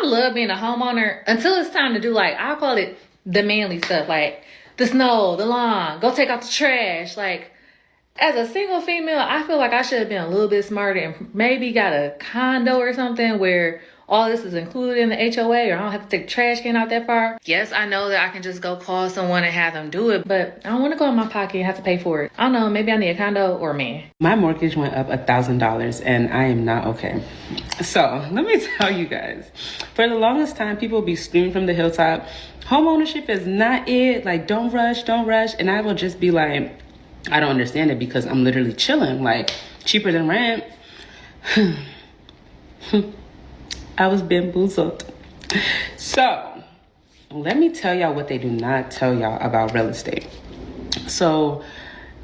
I love being a homeowner until it's time to do, like, I call it the manly stuff, like the snow, the lawn, go take out the trash. Like, as a single female, I feel like I should have been a little bit smarter and maybe got a condo or something where all this is included in the HOA, or I don't have to take the trash can out that far. Yes, I know that I can just go call someone and have them do it, but I don't want to go in my pocket and have to pay for it. I don't know, maybe I need a condo or a man. My mortgage went up $1,000 and I am not okay. So let me tell you guys, for the longest time, people be screaming from the hilltop, home ownership is not it. Like, don't rush. And I will just be like, I don't understand it because I'm literally chilling, like cheaper than rent. I was bamboozled. So let me tell y'all what they do not tell y'all about real estate. So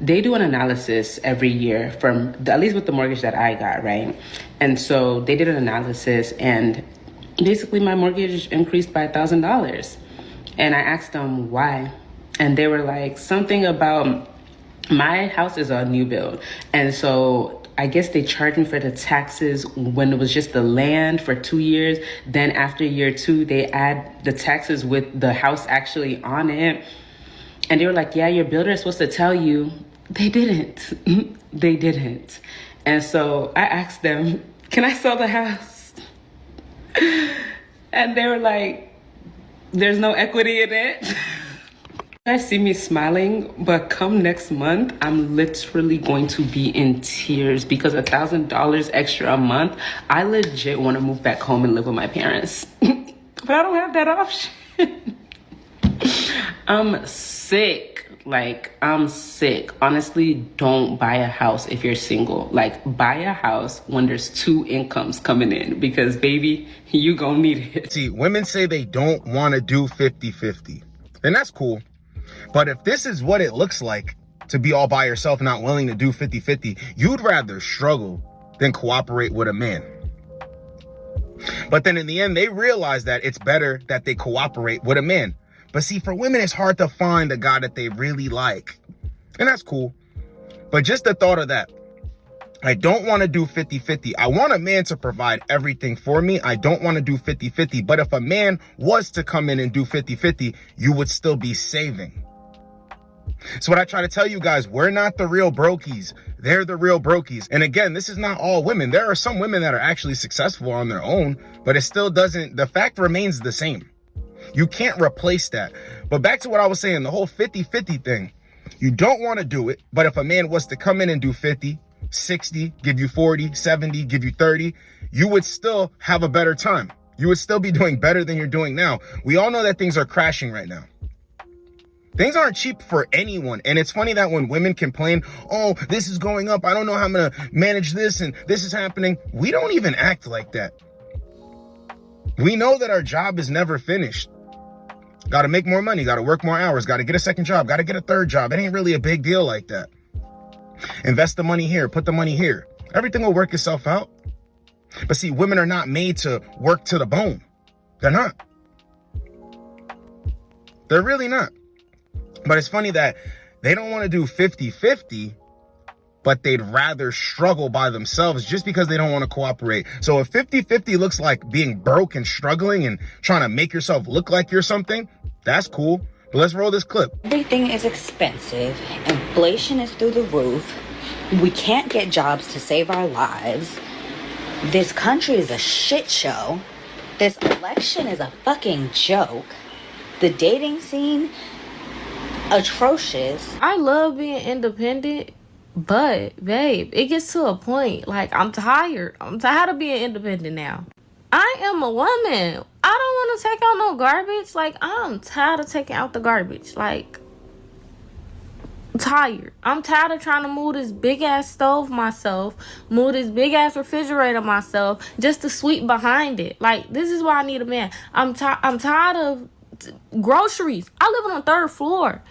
they do an analysis every year from, at least with the mortgage that I got, right? And so they did an analysis and basically my mortgage increased by $1,000. And I asked them why. And they were like, something about, my house is a new build. And so I guess they charged me for the taxes when it was just the land for 2 years. Then after year 2, they add the taxes with the house actually on it. And they were like, yeah, your builder is supposed to tell you. They didn't. They didn't. And so I asked them, can I sell the house? And they were like, there's no equity in it. You guys see me smiling, but come next month, I'm literally going to be in tears because $1,000 extra a month, I legit want to move back home and live with my parents. But I don't have that option. I'm sick. Like, I'm sick. Honestly, don't buy a house if you're single. Like, buy a house when there's 2 incomes coming in because, baby, you gonna need it. See, women say they don't want to do 50-50, and that's cool. But if this is what it looks like to be all by yourself, not willing to do 50-50, you'd rather struggle than cooperate with a man. But then in the end, they realize that it's better that they cooperate with a man. But see, for women, it's hard to find a guy that they really like. And that's cool. But just the thought of that, I don't want to do 50-50. I want a man to provide everything for me. I don't want to do 50-50. But if a man was to come in and do 50-50, you would still be saving. So what I try to tell you guys, we're not the real brokies. They're the real brokies. And again, this is not all women. There are some women that are actually successful on their own, but it still doesn't, the fact remains the same. You can't replace that. But back to what I was saying, the whole 50-50 thing, you don't want to do it. But if a man was to come in and do 50, 60, give you 40, 70, give you 30, you would still have a better time. You would still be doing better than you're doing now. We all know that things are crashing right now. Things aren't cheap for anyone. And it's funny that when women complain, oh, this is going up, I don't know how I'm going to manage this and this is happening. We don't even act like that. We know that our job is never finished. Got to make more money, got to work more hours, got to get a second job, got to get a third job. It ain't really a big deal like that. Invest the money here, put the money here. Everything will work itself out. But see, women are not made to work to the bone. They're not. They're really not. But it's funny that they don't want to do 50-50, but they'd rather struggle by themselves just because they don't want to cooperate. So if 50-50 looks like being broke and struggling and trying to make yourself look like you're something, that's cool. But let's roll this clip. Everything is expensive. Inflation is through the roof. We can't get jobs to save our lives. This country is a shit show. This election is a fucking joke. The dating scene, atrocious. I love being independent, but babe, it gets to a point, like, I'm tired of being independent now. I am a woman. I don't want to take out no garbage. Like, I'm tired of taking out the garbage. Like, tired. I'm tired of trying to move this big ass stove myself, move this big ass refrigerator myself, just to sweep behind it. Like, this is why I need a man. I'm tired of groceries. I live on the 3rd floor.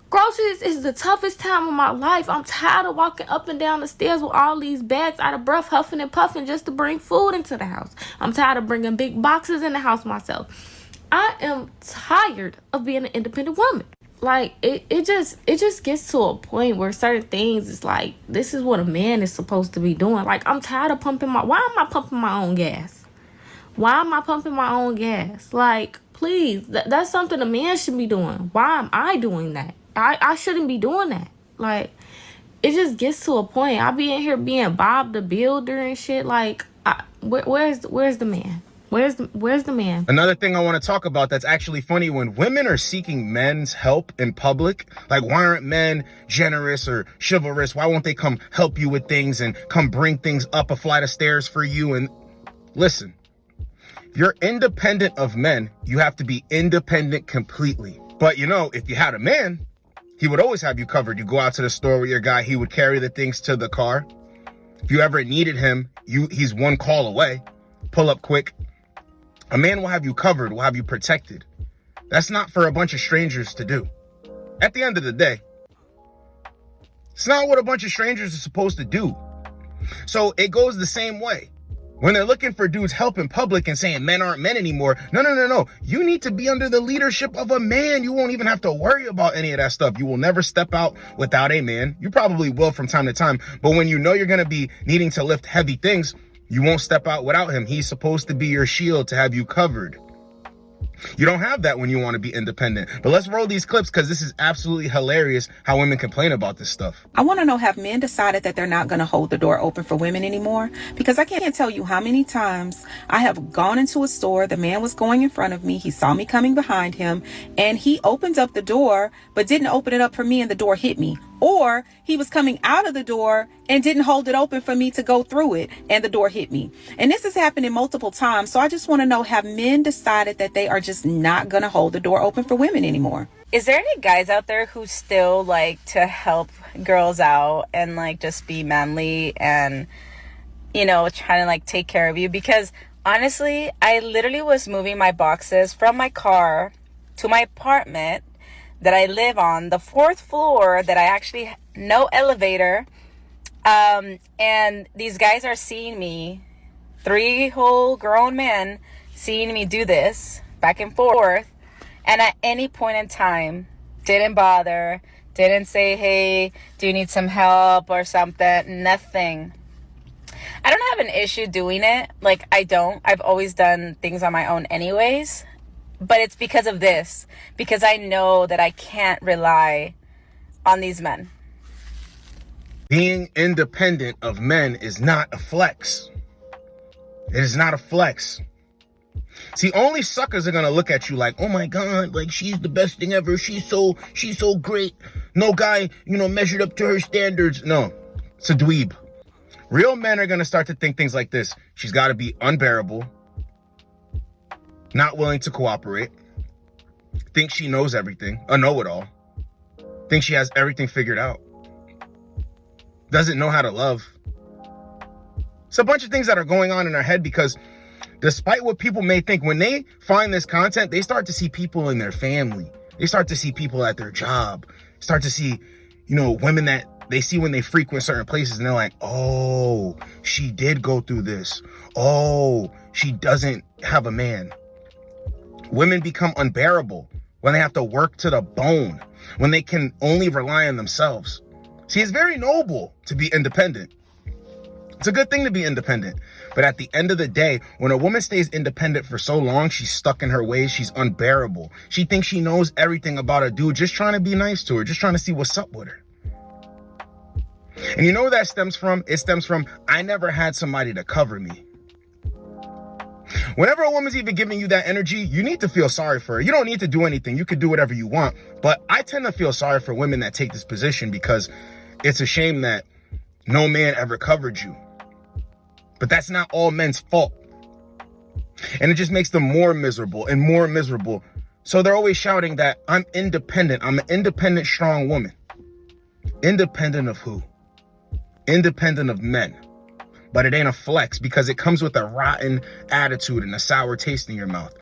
Groceries is the toughest time of my life. I'm tired of walking up and down the stairs with all these bags out of breath, huffing and puffing just to bring food into the house. I'm tired of bringing big boxes in the house myself. I am tired of being an independent woman. Like, it just gets to a point where certain things is like, this is what a man is supposed to be doing. Like, I'm tired of why am I pumping my own gas? Why am I pumping my own gas? Like, please, that's something a man should be doing. Why am I doing that? I shouldn't be doing that. Like, it just gets to a point. I be in here being Bob the Builder and shit. Like, where's the man? Where's the man? Another thing I want to talk about that's actually funny, when women are seeking men's help in public, like, why aren't men generous or chivalrous? Why won't they come help you with things and come bring things up a flight of stairs for you? And listen, if you're independent of men, you have to be independent completely. But you know, if you had a man, he would always have you covered. You go out to the store with your guy, he would carry the things to the car. If you ever needed him, he's one call away. Pull up quick. A man will have you covered, will have you protected. That's not for a bunch of strangers to do. At the end of the day, it's not what a bunch of strangers are supposed to do. So it goes the same way. When they're looking for dudes help in public and saying men aren't men anymore, no. You need to be under the leadership of a man. You won't even have to worry about any of that stuff. You will never step out without a man. You probably will from time to time. But when you know you're going to be needing to lift heavy things, you won't step out without him. He's supposed to be your shield to have you covered. You don't have that when you want to be independent. But let's roll these clips because this is absolutely hilarious how women complain about this stuff. I want to know, have men decided that they're not going to hold the door open for women anymore? Because I can't tell you how many times I have gone into a store, the man was going in front of me, he saw me coming behind him, and he opened up the door but didn't open it up for me and the door hit me. Or he was coming out of the door and didn't hold it open for me to go through it and the door hit me. And this has happened multiple times. So I just want to know, have men decided that they are just not going to hold the door open for women anymore? Is there any guys out there who still like to help girls out and like just be manly and, you know, trying to like take care of you? Because honestly, I literally was moving my boxes from my car to my apartment that I live on, the 4th floor, that I actually, no elevator. And these guys are seeing me, 3 whole grown men seeing me do this back and forth. And at any point in time, didn't bother, didn't say, hey, do you need some help or something? Nothing. I don't have an issue doing it. Like, I don't. I've always done things on my own anyways. But it's because of this. Because I know that I can't rely on these men. Being independent of men is not a flex. It is not a flex. See, only suckers are going to look at you like, oh my God, like she's the best thing ever. She's so great. No guy, measured up to her standards. No, it's a dweeb. Real men are going to start to think things like this. She's got to be unbearable, not willing to cooperate, think she knows everything, a know-it-all, think she has everything figured out, doesn't know how to love. It's a bunch of things that are going on in our head because despite what people may think, when they find this content, they start to see people in their family. They start to see people at their job, start to see, women that they see when they frequent certain places, and they're like, oh, she did go through this. Oh, she doesn't have a man. Women become unbearable when they have to work to the bone, when they can only rely on themselves. See, it's very noble to be independent. It's a good thing to be independent. But at the end of the day, when a woman stays independent for so long, she's stuck in her ways. She's unbearable. She thinks she knows everything about a dude just trying to be nice to her, just trying to see what's up with her. And you know where that stems from? It stems from, I never had somebody to cover me. Whenever a woman's even giving you that energy, you need to feel sorry for her. You don't need to do anything. You could do whatever you want. But I tend to feel sorry for women that take this position because it's a shame that no man ever covered you. But that's not all men's fault. And it just makes them more miserable and more miserable. So they're always shouting that I'm independent. I'm an independent, strong woman. Independent of who? Independent of men. But it ain't a flex because it comes with a rotten attitude and a sour taste in your mouth.